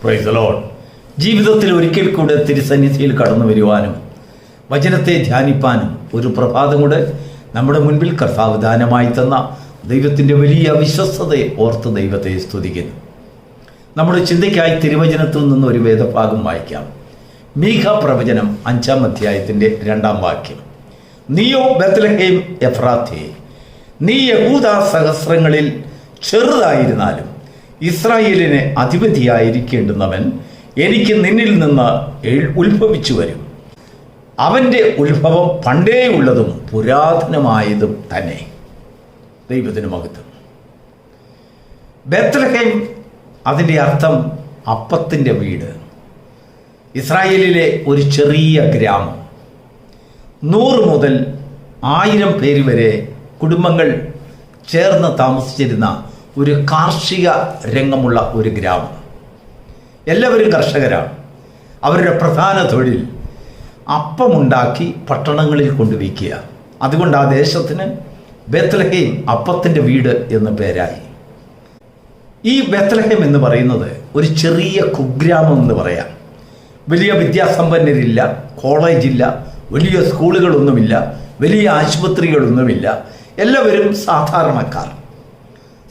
Price the Lord. ജീവിതത്തിൽ ഒരിക്കൽ കൂടെ തിരുസന്നിധിയിൽ കടന്നു വരുവാനും വചനത്തെ ധ്യാനിപ്പാനും ഒരു പ്രഭാതം കൂടെ നമ്മുടെ മുൻപിൽ കർത്താവ് ദാനമായി തന്ന ദൈവത്തിൻ്റെ വലിയ വിശ്വസ്തതയെ ഓർത്ത് ദൈവത്തെ സ്തുതിക്കുന്നു. നമ്മുടെ ചിന്തയ്ക്കായി തിരുവചനത്തിൽ നിന്ന് ഒരു വേദഭാഗം വായിക്കാം. മീഖ പ്രവചനം 5-ാം അധ്യായത്തിൻ്റെ 2-ാം വാക്യം. നീയോ ബേത്ലഹേം എഫ്രാത്തേ, നീ യഹൂദ സഹസ്രങ്ങളിൽ ചെറുതായിരുന്നാലും ഇസ്രായേലിന് അധിപതിയായിരിക്കേണ്ടുന്നവൻ എനിക്ക് നിന്നിൽ നിന്ന് ഉത്ഭവിച്ചു വരും. അവൻ്റെ ഉത്ഭവം പണ്ടേ ഉള്ളതും പുരാതനമായതും തന്നെ. ദൈവത്തിന് മഹത്വം. ബേത്ലഹേം, അതിൻ്റെ അർത്ഥം അപ്പത്തിൻ്റെ വീട്. ഇസ്രായേലിലെ ഒരു ചെറിയ ഗ്രാമം. 100 മുതൽ 1000 പേര് വരെ കുടുംബങ്ങൾ ചേർന്ന് താമസിച്ചിരുന്ന ഒരു കാർഷിക രംഗമുള്ള ഒരു ഗ്രാമം. എല്ലാവരും കർഷകരാണ്. അവരുടെ പ്രധാന തൊഴിൽ അപ്പമുണ്ടാക്കി പട്ടണങ്ങളിൽ കൊണ്ടുവയ്ക്കുക. അതുകൊണ്ട് ആ ദേശത്തിന് ബേത്ലഹേം അപ്പത്തിൻ്റെ വീട് എന്ന് പേരായി. ഈ ബേത്ലഹേം എന്ന് പറയുന്നത് ഒരു ചെറിയ കുഗ്രാമം എന്ന് പറയാം. വലിയ വിദ്യാസമ്പന്നരില്ല, കോളേജില്ല, വലിയ സ്കൂളുകളൊന്നുമില്ല, വലിയ ആശുപത്രികളൊന്നുമില്ല. എല്ലാവരും സാധാരണക്കാർ.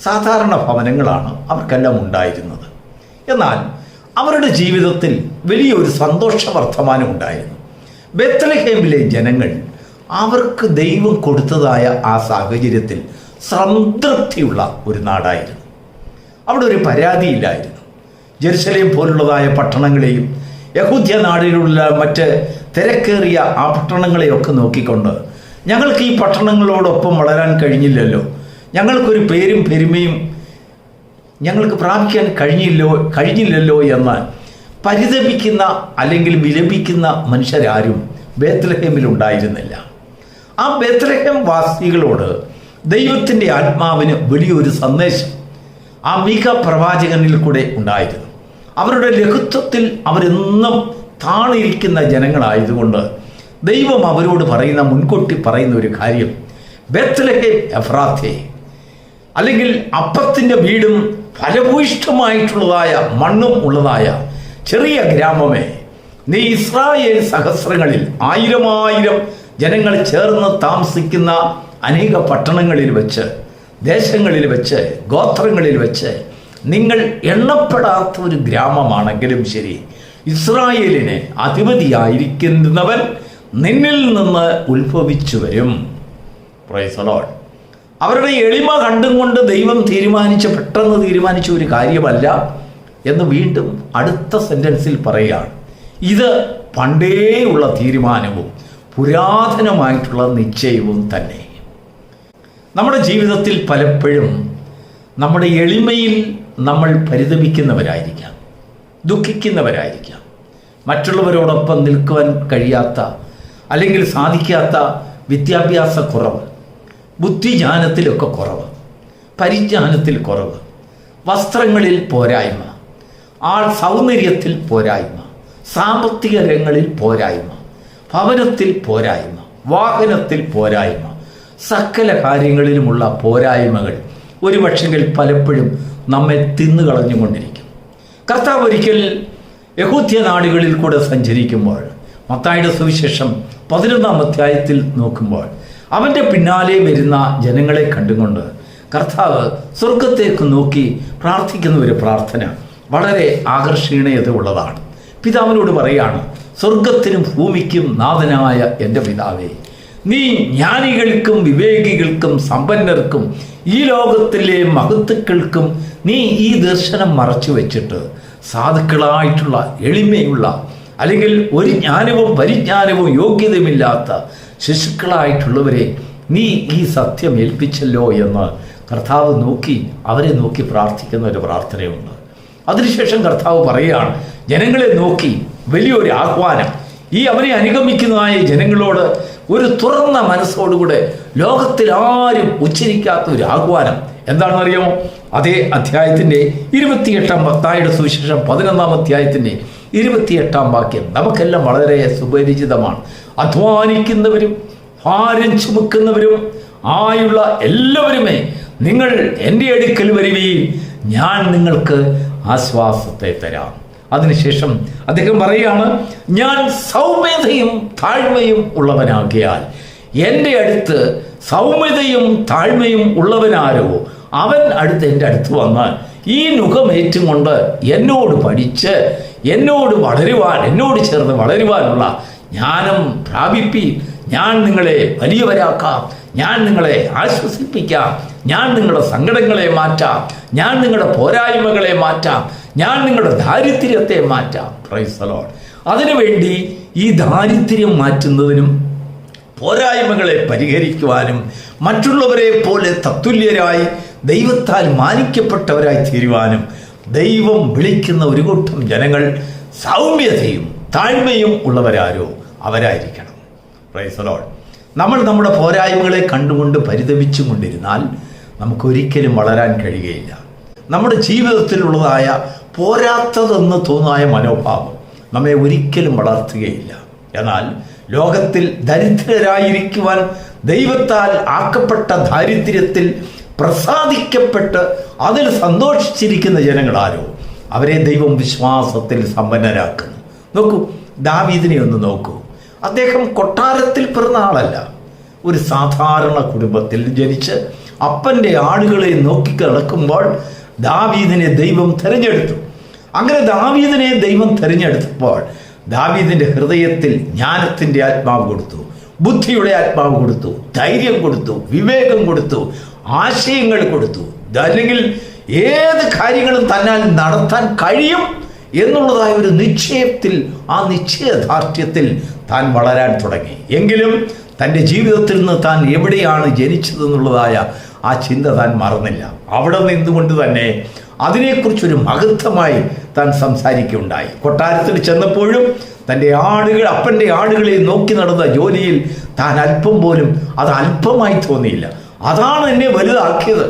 സാധാരണ ഭവനങ്ങളാണ് അവർക്കെല്ലാം ഉണ്ടായിരുന്നത്. എന്നാൽ അവരുടെ ജീവിതത്തിൽ വലിയൊരു സന്തോഷ വർത്തമാനം ഉണ്ടായിരുന്നു. ബേത്ലഹേമിലെ ജനങ്ങൾ അവർക്ക് ദൈവം കൊടുത്തതായ ആ സാഹചര്യത്തിൽ സംതൃപ്തിയുള്ള ഒരു നാടായിരുന്നു. അവിടെ ഒരു പരാതിയില്ലായിരുന്നു. ജെറുസലേം പോലുള്ളതായ പട്ടണങ്ങളെയും യഹൂദ്യ നാടിലുള്ള മറ്റ് തിരക്കേറിയ ആ പട്ടണങ്ങളെയൊക്കെ നോക്കിക്കൊണ്ട് ഞങ്ങൾക്ക് ഈ പട്ടണങ്ങളോടൊപ്പം വളരാൻ കഴിഞ്ഞില്ലല്ലോ, ഞങ്ങൾക്കൊരു പേരും പെരുമയും ഞങ്ങൾക്ക് പ്രാപിക്കാൻ കഴിഞ്ഞില്ലല്ലോ എന്ന് പരിതപിക്കുന്ന അല്ലെങ്കിൽ വിലപിക്കുന്ന മനുഷ്യരാരും ബേത്ലഹേമിൽ ഉണ്ടായിരുന്നില്ല. ആ ബേത്ലഹേം വാസികളോട് ദൈവത്തിൻ്റെ ആത്മാവിന് വലിയൊരു സന്ദേശം ആ മീഖ പ്രവാചകനിൽ കൂടെ ഉണ്ടായിരുന്നു. അവരുടെ ലഘുത്വത്തിൽ അവരെന്നും താണിരിക്കുന്ന ജനങ്ങളായതുകൊണ്ട് ദൈവം അവരോട് മുൻകൂട്ടി പറയുന്ന ഒരു കാര്യം, ബേത്ലഹേം എഫ്രാത്തേ, അല്ലെങ്കിൽ അപ്പത്തിൻ്റെ വീടും ഫലഭൂയിഷ്ഠമായിട്ടുള്ളതായ മണ്ണും ഉള്ളതായ ചെറിയ ഗ്രാമമേ, നീ ഇസ്രായേൽ സഹസ്രങ്ങളിൽ 1000 ജനങ്ങൾ ചേർന്ന് താമസിക്കുന്ന അനേക പട്ടണങ്ങളിൽ വെച്ച്, ദേശങ്ങളിൽ വെച്ച്, ഗോത്രങ്ങളിൽ വെച്ച് നിങ്ങൾ എണ്ണപ്പെടാത്ത ഒരു ഗ്രാമമാണെങ്കിലും ശരി, ഇസ്രായേലിന് അധിപതിയായിരിക്കുന്നവൻ നിന്നിൽ നിന്ന് ഉത്ഭവിച്ചു വരും. Price the Lord. അവരുടെ എളിമ കണ്ടും കൊണ്ട് ദൈവം പെട്ടെന്ന് തീരുമാനിച്ച ഒരു കാര്യമല്ല എന്ന് വീണ്ടും അടുത്ത സെന്റൻസിൽ പറയുകയാണ്. ഇത് പണ്ടേയുള്ള തീരുമാനവും പുരാതനമായിട്ടുള്ള നിശ്ചയവും തന്നെ. നമ്മുടെ ജീവിതത്തിൽ പലപ്പോഴും നമ്മുടെ എളിമയിൽ നമ്മൾ പരിതപിക്കുന്നവരായിരിക്കാം, ദുഃഖിക്കുന്നവരായിരിക്കാം. മറ്റുള്ളവരോടൊപ്പം നിൽക്കുവാൻ കഴിയാത്ത അല്ലെങ്കിൽ സാധിക്കാത്ത വിദ്യാഭ്യാസ കുറവ്, ബുദ്ധിജ്ഞാനത്തിലൊക്കെ കുറവ്, പരിജ്ഞാനത്തിൽ കുറവ്, വസ്ത്രങ്ങളിൽ പോരായ്മ, സൗന്ദര്യത്തിൽ പോരായ്മ, സാമ്പത്തിക രംഗങ്ങളിൽ പോരായ്മ, ഭവനത്തിൽ പോരായ്മ, വാഹനത്തിൽ പോരായ്മ, സകല കാര്യങ്ങളിലുമുള്ള പോരായ്മകൾ ഒരുപക്ഷെങ്കിൽ പലപ്പോഴും നമ്മെ തിന്നുകളഞ്ഞുകൊണ്ടിരിക്കും. കർത്താവ് ഒരിക്കൽ യഹൂദ്യ നാടുകളിൽ കൂടെ സഞ്ചരിക്കുമ്പോൾ മത്തായിയുടെ സുവിശേഷം 11-ാം അധ്യായത്തിൽ നോക്കുമ്പോൾ അവൻ്റെ പിന്നാലെ വരുന്ന ജനങ്ങളെ കണ്ടുകൊണ്ട് കർത്താവ് സ്വർഗത്തേക്ക് നോക്കി പ്രാർത്ഥിക്കുന്ന ഒരു പ്രാർത്ഥന വളരെ ആകർഷണീയത ഉള്ളതാണ്. പിതാവിനോട് പറയാണ്, സ്വർഗത്തിനും ഭൂമിക്കും നാഥനായ എൻ്റെ പിതാവേ, നീ ജ്ഞാനികൾക്കും വിവേകികൾക്കും സമ്പന്നർക്കും ഈ ലോകത്തിലെ മഹത്തുക്കൾക്കും നീ ഈ ദർശനം മറച്ചു വെച്ചിട്ട് സാധുക്കളായിട്ടുള്ള എളിമയുള്ള അല്ലെങ്കിൽ ഒരു ജ്ഞാനവും പരിജ്ഞാനവും യോഗ്യതയുമില്ലാത്ത ശിശുക്കളായിട്ടുള്ളവരെ നീ ഈ സത്യം ഏൽപ്പിച്ചല്ലോ എന്ന് കർത്താവ് അവരെ നോക്കി പ്രാർത്ഥിക്കുന്ന ഒരു പ്രാർത്ഥനയുണ്ട്. അതിനുശേഷം കർത്താവ് പറയുകയാണ്, ജനങ്ങളെ നോക്കി വലിയൊരു ആഹ്വാനം, ഈ അവനെ അനുഗമിക്കുന്നതായ ജനങ്ങളോട് ഒരു തുറന്ന മനസ്സോടുകൂടെ ലോകത്തിൽ ആരും ഉച്ചരിക്കാത്ത ഒരു ആഹ്വാനം എന്താണെന്നറിയാമോ? അതേ അധ്യായത്തിൻ്റെ 28-ാം മത്തായിയുടെ സുവിശേഷം 11-ാം അധ്യായത്തിൻ്റെ 28-ാം വാക്യം നമുക്കെല്ലാം വളരെ സുപരിചിതമാണ്. അധ്വാനിക്കുന്നവരും ഭാരം ചുമക്കുന്നവരും ആയുള്ള എല്ലാവരുമേ നിങ്ങൾ എൻ്റെ അടുക്കൽ വരുവീൻ, ഞാൻ നിങ്ങൾക്ക് ആശ്വാസത്തെ തരാം. അതിനുശേഷം അദ്ദേഹം പറയുകയാണ്, ഞാൻ സൗമ്യതയും താഴ്മയും ഉള്ളവനാകിയാൽ എൻ്റെ അടുത്ത് സൗമ്യതയും താഴ്മയും ഉള്ളവനാരോ അവൻ എൻ്റെ അടുത്ത് വന്ന് ഈ നുഖമേറ്റും കൊണ്ട് എന്നോട് പഠിച്ച് എന്നോട് വളരുവാൻ, എന്നോട് ചേർന്ന് വളരുവാനുള്ള ജ്ഞാനം പ്രാപിപ്പി. ഞാൻ നിങ്ങളെ വലിയവരാക്കാം, ഞാൻ നിങ്ങളെ ആശ്വസിപ്പിക്കാം, ഞാൻ നിങ്ങളുടെ സങ്കടങ്ങളെ മാറ്റാം, ഞാൻ നിങ്ങളുടെ പോരായ്മകളെ മാറ്റാം, ഞാൻ നിങ്ങളുടെ ദാരിദ്ര്യത്തെ മാറ്റാം. Price the Lord. അതിനുവേണ്ടി ഈ ദാരിദ്ര്യം മാറ്റുന്നതിനും പോരായ്മകളെ പരിഹരിക്കുവാനും മറ്റുള്ളവരെ പോലെ തത്തുല്യരായി ദൈവത്താൽ മാനിക്കപ്പെട്ടവരായി തീരുവാനും ദൈവം വിളിക്കുന്ന ഒരു കൂട്ടം ജനങ്ങൾ സൗമ്യതയും താഴ്മയും ഉള്ളവരാരോ അവരായിരിക്കണം. Praise the lord. നമ്മൾ നമ്മുടെ പോരായ്മകളെ കണ്ടുകൊണ്ട് പരിതപിച്ചു കൊണ്ടിരുന്നാൽ നമുക്കൊരിക്കലും വളരാൻ കഴിയുകയില്ല. നമ്മുടെ ജീവിതത്തിലുള്ളതായ പോരാത്തതെന്ന് തോന്നായ മനോഭാവം നമ്മെ ഒരിക്കലും വളർത്തുകയില്ല. എന്നാൽ ലോകത്തിൽ ദരിദ്രരായിരിക്കുവാൻ ദൈവത്താൽ ആക്കപ്പെട്ട ദാരിദ്ര്യത്തിൽ പ്രസാദിക്കപ്പെട്ട് അതിൽ സന്തോഷിച്ചിരിക്കുന്ന ജനങ്ങളാരോ അവരെ ദൈവം വിശ്വാസത്തിൽ സമ്പന്നരാക്കുന്നു. നോക്കൂ, ദാവീദിനെ ഒന്ന് നോക്കൂ. അദ്ദേഹം കൊട്ടാരത്തിൽ പിറന്ന ആളല്ല. ഒരു സാധാരണ കുടുംബത്തിൽ ജനിച്ച് അപ്പൻ്റെ ആടുകളെ നോക്കി കിടക്കുമ്പോൾ ദാവീദിനെ ദൈവം തിരഞ്ഞെടുത്തു. അങ്ങനെ ദാവീദിനെ ദൈവം തിരഞ്ഞെടുത്തപ്പോൾ ദാവീദിൻ്റെ ഹൃദയത്തിൽ ജ്ഞാനത്തിൻ്റെ ആത്മാവ് കൊടുത്തു, ബുദ്ധിയുടെ ആത്മാവ് കൊടുത്തു, ധൈര്യം കൊടുത്തു, വിവേകം കൊടുത്തു, ആശയങ്ങൾ കൊടുത്തു. അല്ലെങ്കിൽ ഏത് കാര്യങ്ങളും തന്നാൽ നടത്താൻ കഴിയും എന്നുള്ളതായ ഒരു നിശ്ചയത്തിൽ, ആ നിശ്ചയദാർഢ്യത്തിൽ താൻ വളരാൻ തുടങ്ങി. എങ്കിലും തൻ്റെ ജീവിതത്തിൽ നിന്ന് താൻ എവിടെയാണ് ജനിച്ചതെന്നുള്ളതായ ആ ചിന്ത താൻ മറന്നില്ല. അവിടെ നിന്നുകൊണ്ട് തന്നെ അതിനെക്കുറിച്ചൊരു മഹത്വമായി താൻ സംസാരിക്കുകയുണ്ടായി. കൊട്ടാരത്തിൽ ചെന്നപ്പോഴും തൻ്റെ ആടുകൾ, അപ്പൻ്റെ ആടുകളെ നോക്കി നടന്ന ജോലിയിൽ താൻ അല്പം പോലും അത് അല്പമായി തോന്നിയില്ല. അതാണ് എന്നെ വലുതാക്കിയത്,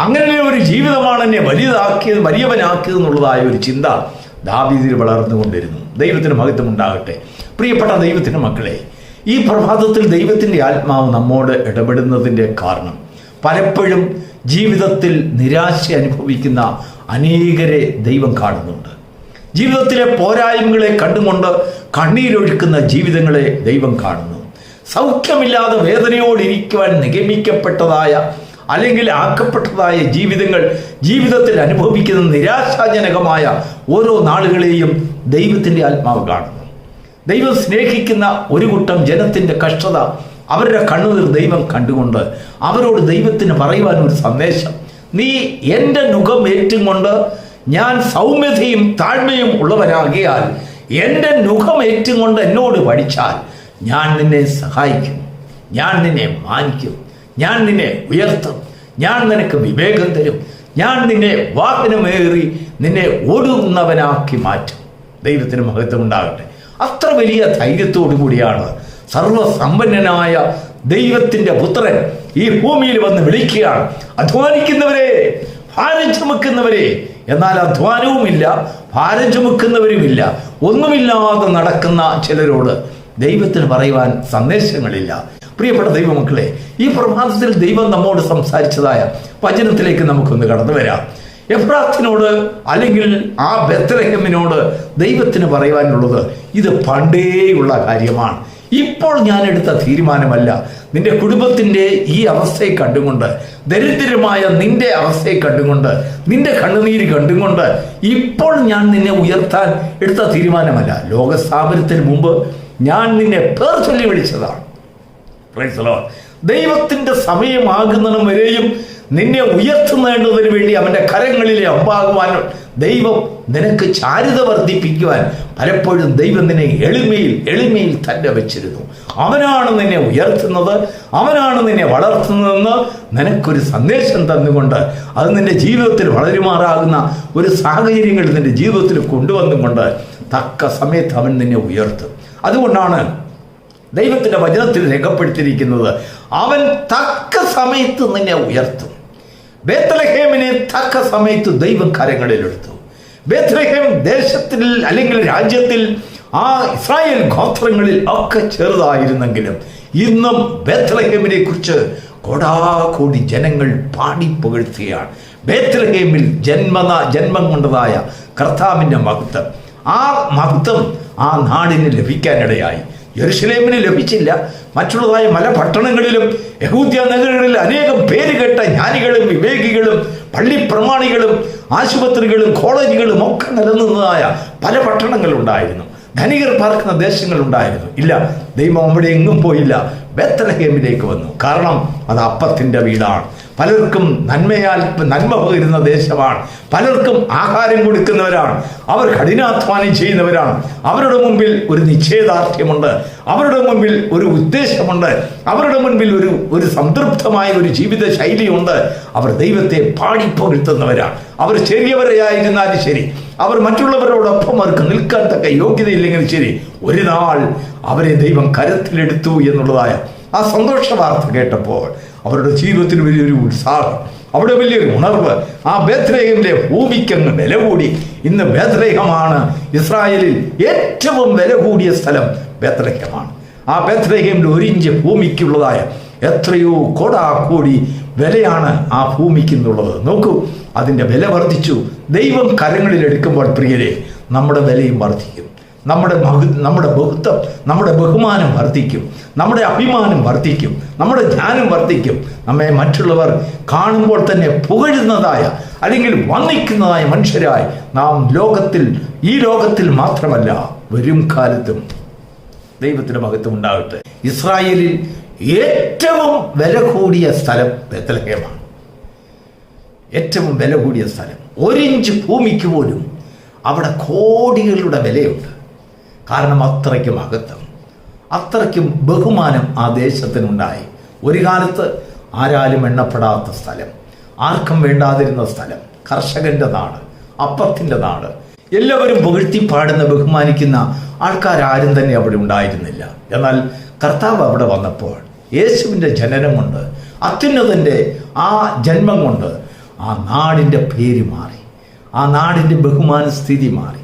അങ്ങനെ ഒരു ജീവിതമാണ് എന്നെ വലുതാക്കിയത്, വലിയവനാക്കിയത് എന്നുള്ളതായ ഒരു ചിന്ത ദാവീദിൽ വളർന്നുകൊണ്ടിരുന്നു. ദൈവത്തിന് മഹത്വം ഉണ്ടാകട്ടെ. പ്രിയപ്പെട്ട ദൈവത്തിൻ്റെ മക്കളെ, ഈ പ്രഭാതത്തിൽ ദൈവത്തിൻ്റെ ആത്മാവ് നമ്മോട് ഇടപെടുന്നതിൻ്റെ കാരണം പലപ്പോഴും ജീവിതത്തിൽ നിരാശ അനുഭവിക്കുന്ന അനേകരെ ദൈവം കാണുന്നുണ്ട്. ജീവിതത്തിലെ പോരായ്മകളെ കണ്ടുകൊണ്ട് കണ്ണീരൊഴുക്കുന്ന ജീവിതങ്ങളെ ദൈവം കാണുന്നു. സൗഖ്യമില്ലാതെ വേദനയോടിരിക്കുവാൻ നിഗമിക്കപ്പെട്ടതായ അല്ലെങ്കിൽ ആക്കപ്പെട്ടതായ ജീവിതത്തിൽ അനുഭവിക്കുന്ന നിരാശാജനകമായ ഓരോ നാളുകളെയും ദൈവത്തിൻ്റെ ആത്മാവ് കാണുന്നു. ദൈവം സ്നേഹിക്കുന്ന ഒരു കൂട്ടം ജനത്തിൻ്റെ കഷ്ടത, അവരുടെ കണ്ണുനീർ ദൈവം കണ്ടുകൊണ്ട് അവരോട് ദൈവത്തിന് പറയുവാൻ ഒരു സന്ദേശം, നീ എൻ്റെ നുഖം ഏറ്റുകൊണ്ട് ഞാൻ സൗമ്യതയും താഴ്മയും ഉള്ളവനാകിയാൽ എൻ്റെ നുഖം ഏറ്റുകൊണ്ട് എന്നോട് പഠിച്ചാൽ ഞാൻ നിന്നെ സഹായിക്കും, ഞാൻ നിന്നെ മാനിക്കും, ഞാൻ നിന്നെ ഉയർത്തും, ഞാൻ നിനക്ക് വിവേകം തരും, ഞാൻ നിന്നെ വാഹനമേറി നിന്നെ ഓടുന്നവനാക്കി മാറ്റും. ദൈവത്തിന് മഹത്വം ഉണ്ടാകട്ടെ. അത്ര വലിയ ധൈര്യത്തോടു കൂടിയാണ് സർവസമ്പന്നനായ ദൈവത്തിൻ്റെ പുത്രൻ ഈ ഭൂമിയിൽ വന്ന് വിളിക്കുകയാണ്, അധ്വാനിക്കുന്നവരെ, ഭാരം ചുമക്കുന്നവരെ. എന്നാൽ അധ്വാനവുമില്ല, ഭാരം ചുമക്കുന്നവരുമില്ല, ഒന്നുമില്ലാതെ നടക്കുന്ന ചിലരോട് ദൈവത്തിന് പറയുവാൻ സന്ദേശങ്ങളില്ല. പ്രിയപ്പെട്ട ദൈവമക്കളെ, ഈ പ്രഭാതത്തിൽ ദൈവം നമ്മോട് സംസാരിച്ചതായ വചനത്തിലേക്ക് നമുക്കൊന്ന് കടന്നു വരാം. എഫ്രാത്തിനോട് അല്ലെങ്കിൽ ആ ബെത്ലഹേമിനോട് ദൈവത്തിന് പറയുവാനുള്ളത് ഇത് പണ്ടേയുള്ള കാര്യമാണ്. ഇപ്പോൾ ഞാൻ എടുത്ത തീരുമാനമല്ല. നിന്റെ കുടുംബത്തിൻ്റെ ഈ അവസ്ഥയെ കണ്ടുകൊണ്ട്, ദരിദ്രമായ നിന്റെ അവസ്ഥയെ കണ്ടുകൊണ്ട്, നിന്റെ കണ്ണുനീര് കണ്ടുകൊണ്ട് ഇപ്പോൾ ഞാൻ നിന്നെ ഉയർത്താൻ എടുത്ത തീരുമാനമല്ല. ലോകസ്ഥാപനത്തിന് മുമ്പ് ഞാൻ നിന്നെ പേർ ചൊല്ലി വിളിച്ചതാണ്. Price the Lord. ദൈവത്തിൻ്റെ സമയമാകുന്നിടം വരെയും നിന്നെ ഉയർത്തുന്നതിന് വേണ്ടി അവൻ്റെ കരങ്ങളിലെ അമ്പാകുവാൻ ദൈവം നിനക്ക് ചാരുത വർദ്ധിപ്പിക്കുവാൻ പലപ്പോഴും ദൈവം നിന്നെ എളിമയിൽ തന്നെ വെച്ചിരുന്നു. അവനാണ് നിന്നെ ഉയർത്തുന്നത്, അവനാണ് നിന്നെ വളർത്തുന്നതെന്ന് നിനക്കൊരു സന്ദേശം തന്നുകൊണ്ട് അത് നിന്റെ ജീവിതത്തിൽ വളരുമാറാകുന്ന ഒരു സാഹചര്യങ്ങൾ നിന്റെ ജീവിതത്തിൽ കൊണ്ടുവന്നുകൊണ്ട് തക്ക സമയത്ത് അവൻ നിന്നെ ഉയർത്തും. അതുകൊണ്ടാണ് ദൈവത്തിൻ്റെ വചനത്തിൽ രേഖപ്പെടുത്തിയിരിക്കുന്നത്, അവൻ തക്ക സമയത്ത് നിന്നെ ഉയർത്തും. ബേത്ലഹേമിനെ തക്ക സമയത്ത് ദൈവം കരങ്ങളിലെടുത്തു. ബേത്ലഹേം ദേശത്തിൽ അല്ലെങ്കിൽ രാജ്യത്തിൽ ആ ഇസ്രായേൽ ഗോത്രങ്ങളിൽ ഒക്കെ ചെറുതായിരുന്നെങ്കിലും ഇന്നും ബേത്ലഹേമിനെ കുറിച്ച് കോടാകോടി ജനങ്ങൾ പാടി പുകഴ്ത്തുകയാണ്. ബേത്ലഹേമിൽ ജന്മം കൊണ്ടതായ കർത്താവിൻ്റെ മഹത്വം, ആ മഹത്വം ആ നാടിന് ലഭിക്കാനിടയായി. യെരുശലേമിന് ലഭിച്ചില്ല, മറ്റുള്ളതായ പല പട്ടണങ്ങളിലും യഹൂദ്യ നഗരങ്ങളിൽ അനേകം പേരുകെട്ട ജ്ഞാനികളും വിവേകികളും പള്ളിപ്രമാണികളും ആശുപത്രികളും കോളേജുകളും ഒക്കെ നിലനിന്നതായ പല പട്ടണങ്ങളുണ്ടായിരുന്നു. ധനികർ പാർക്കുന്ന ദേശങ്ങളുണ്ടായിരുന്നു. ഇല്ല, ദൈവം അവിടെ എങ്ങും പോയില്ല, ബേത്ലഹേമിലേക്ക് വന്നു. കാരണം അത് അപ്പത്തിൻ്റെ വീടാണ്. പലർക്കും നന്മ പകരുന്ന ദേശമാണ്. പലർക്കും ആഹാരം കൊടുക്കുന്നവരാണ്. അവർ കഠിനാധ്വാനം ചെയ്യുന്നവരാണ്. അവരുടെ മുമ്പിൽ ഒരു നിശ്ചയദാർഢ്യമുണ്ട്, അവരുടെ മുമ്പിൽ ഒരു ഉദ്ദേശമുണ്ട്, അവരുടെ മുൻപിൽ ഒരു സംതൃപ്തമായ ഒരു ജീവിത ശൈലിയുണ്ട്. അവർ ദൈവത്തെ പാടിപ്പുകഴ്ത്തുന്നവരാണ്. അവർ ചെറിയവരെയായിരുന്നാലും ശരി, അവർ മറ്റുള്ളവരോടൊപ്പം അവർക്ക് നിൽക്കാൻ തക്ക യോഗ്യതയില്ലെങ്കിൽ ശരി, ഒരു നാൾ അവരെ ദൈവം കരത്തിലെടുത്തു എന്നുള്ളതായ ആ സന്തോഷ വാർത്ത കേട്ടപ്പോൾ അവരുടെ ജീവിതത്തിൽ വലിയൊരു ഉത്സാഹം, അവിടെ വലിയൊരു ഉണർവ്. ആ ബേത്ലഹേമിലെ ഭൂമിക്കങ്ങ് വില കൂടി. ഇന്ന് ബേത്ലഹേമാണ് ഇസ്രായേലിൽ ഏറ്റവും വില കൂടിയ സ്ഥലം. ബേത്ലഹേമാണ്. ആ ബേത്ലഹേമിൽ 1 ഇഞ്ച് ഭൂമിക്കുള്ളതായ എത്രയോ കോടാക്കോടി വിലയാണ് ആ ഭൂമിക്കുന്നുള്ളത്. നോക്കൂ, അതിൻ്റെ വില വർദ്ധിച്ചു. ദൈവം കരങ്ങളിൽ എടുക്കുമ്പോൾ പ്രിയരെ, നമ്മുടെ വിലയും വർദ്ധിക്കും. നമ്മുടെ ബഹുത്വം, നമ്മുടെ ബഹുമാനം വർദ്ധിക്കും, നമ്മുടെ അഭിമാനം വർദ്ധിക്കും, നമ്മുടെ ജ്ഞാനം വർദ്ധിക്കും. നമ്മെ മറ്റുള്ളവർ കാണുമ്പോൾ തന്നെ പുകഴുന്നതായ അല്ലെങ്കിൽ വന്ദിക്കുന്നതായ മനുഷ്യരായി നാം ഈ ലോകത്തിൽ മാത്രമല്ല വരും കാലത്തും ദൈവത്തിൻ്റെ മഹത്വം ഉണ്ടാകട്ടെ. ഇസ്രായേലിൽ ഏറ്റവും വില കൂടിയ സ്ഥലം ബേത്ലഹേമാണ്. ഏറ്റവും വില കൂടിയ സ്ഥലം. 1 ഇഞ്ച് ഭൂമിക്ക് പോലും അവിടെ കോടികളുടെ വിലയുണ്ട്. കാരണം അത്രയ്ക്കും മഹത്വം, അത്രയ്ക്കും ബഹുമാനം ആ ദേശത്തിനുണ്ടായി. ഒരു കാലത്ത് ആരാലും എണ്ണപ്പെടാത്ത സ്ഥലം, ആർക്കും വേണ്ടാതിരുന്ന സ്ഥലം, കർഷകന്റെ നാട്, അപ്പത്തിൻ്റെ നാട്, എല്ലാവരും പുകഴ്ത്തിപ്പാടുന്ന ബഹുമാനിക്കുന്ന ആൾക്കാരും തന്നെ അവിടെ ഉണ്ടായിരുന്നില്ല. എന്നാൽ കർത്താവ് അവിടെ വന്നപ്പോൾ യേശുവിൻ്റെ ജനനം കൊണ്ട്, അത്യുന്നതൻ്റെ ആ ജന്മം കൊണ്ട് ആ നാടിൻ്റെ പേര് മാറി, ആ നാടിൻ്റെ ബഹുമാന സ്ഥിതി മാറി.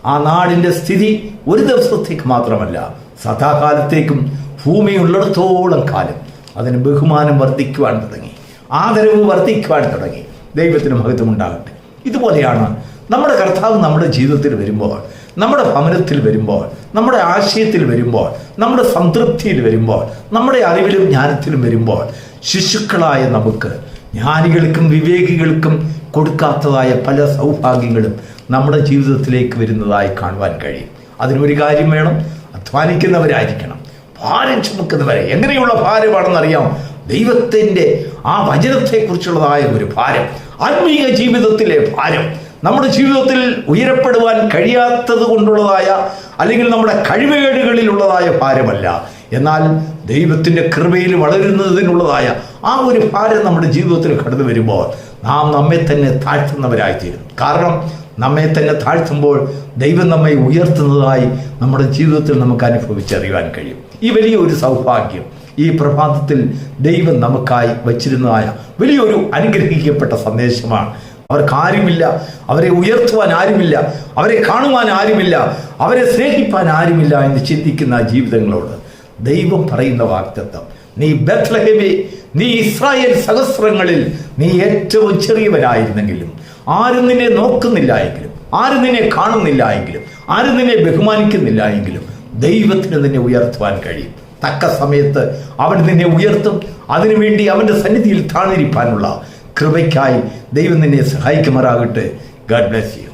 ആ നാടിൻ്റെ സ്ഥിതി ഒരു ദിവസത്തേക്ക് മാത്രമല്ല, സദാകാലത്തേക്കും ഭൂമിയുള്ളിടത്തോളം കാലം അതിന് ബഹുമാനം വർദ്ധിക്കുവാൻ തുടങ്ങി, ആദരവ് വർദ്ധിക്കുവാൻ തുടങ്ങി. ദൈവത്തിന് മഹത്വം ഉണ്ടാകട്ടെ. ഇതുപോലെയാണ് നമ്മുടെ കർത്താവ് നമ്മുടെ ജീവിതത്തിൽ വരുമ്പോൾ, നമ്മുടെ ഭവനത്തിൽ വരുമ്പോൾ, നമ്മുടെ ആശയത്തിൽ വരുമ്പോൾ, നമ്മുടെ സംതൃപ്തിയിൽ വരുമ്പോൾ, നമ്മുടെ അറിവിലും ജ്ഞാനത്തിലും വരുമ്പോൾ, ശിശുക്കളായ നമുക്ക്, ജ്ഞാനികൾക്കും വിവേകികൾക്കും കൊടുക്കാത്തതായ പല സൗഭാഗ്യങ്ങളും നമ്മുടെ ജീവിതത്തിലേക്ക് വരുന്നതായി കാണുവാൻ കഴിയും. അതിനൊരു കാര്യം വേണം, അധ്വാനിക്കുന്നവരായിരിക്കണം, ഭാരം ചുമക്കുന്നവരെ. എങ്ങനെയുള്ള ഭാരമാണെന്നറിയാം? ദൈവത്തിൻ്റെ ആ വചനത്തെക്കുറിച്ചുള്ളതായ ഒരു ഭാരം, ആത്മീയ ജീവിതത്തിലെ ഭാരം. നമ്മുടെ ജീവിതത്തിൽ ഉയരപ്പെടുവാൻ കഴിയാത്തത് കൊണ്ടുള്ളതായ അല്ലെങ്കിൽ നമ്മുടെ കഴിവുകേടുകളിലുള്ളതായ ഭാരമല്ല, എന്നാൽ ദൈവത്തിൻ്റെ കൃപയിൽ വളരുന്നതിനുള്ളതായ ആ ഒരു ഭാരം നമ്മുടെ ജീവിതത്തിൽ കടന്നു വരുമ്പോൾ നാം നമ്മെ തന്നെ താഴ്ത്തുന്നവരായിത്തീരും. കാരണം നമ്മെ തന്നെ താഴ്ത്തുമ്പോൾ ദൈവം നമ്മെ ഉയർത്തുന്നതായി നമ്മുടെ ജീവിതത്തിൽ നമുക്ക് അനുഭവിച്ചറിയുവാൻ കഴിയും. ഈ വലിയൊരു സൗഭാഗ്യം ഈ പ്രഭാതത്തിൽ ദൈവം നമുക്കായി വച്ചിരുന്നതായ വലിയൊരു അനുഗ്രഹിക്കപ്പെട്ട സന്ദേശമാണ്. അവർക്കാരുമില്ല, അവരെ ഉയർത്തുവാൻ ആരുമില്ല, അവരെ കാണുവാൻ ആരുമില്ല, അവരെ സ്നേഹിപ്പാൻ ആരുമില്ല എന്ന് ചിന്തിക്കുന്ന ജീവിതങ്ങളോട് ദൈവം പറയുന്ന വാഗ്ദത്തം, നീ ബേത്ലഹേമേ, നീ ഇസ്രായേൽ സഹസ്രങ്ങളിൽ നീ ഏറ്റവും ചെറിയവനായിരുന്നെങ്കിലും, ആരും നിന്നെ നോക്കുന്നില്ല എങ്കിലും, ആരും നിന്നെ കാണുന്നില്ല എങ്കിലും, ആരും നിന്നെ ബഹുമാനിക്കുന്നില്ല എങ്കിലും ദൈവത്തിന് നിന്നെ ഉയർത്തുവാൻ കഴിയും. തക്ക സമയത്ത് അവൻ നിന്നെ ഉയർത്തും. അതിനുവേണ്ടി അവൻ്റെ സന്നിധിയിൽ താണിരിപ്പാനുള്ള കൃപയ്ക്കായി ദൈവം നിന്നെ സഹായിക്കുമാറാകട്ടെ. God bless you.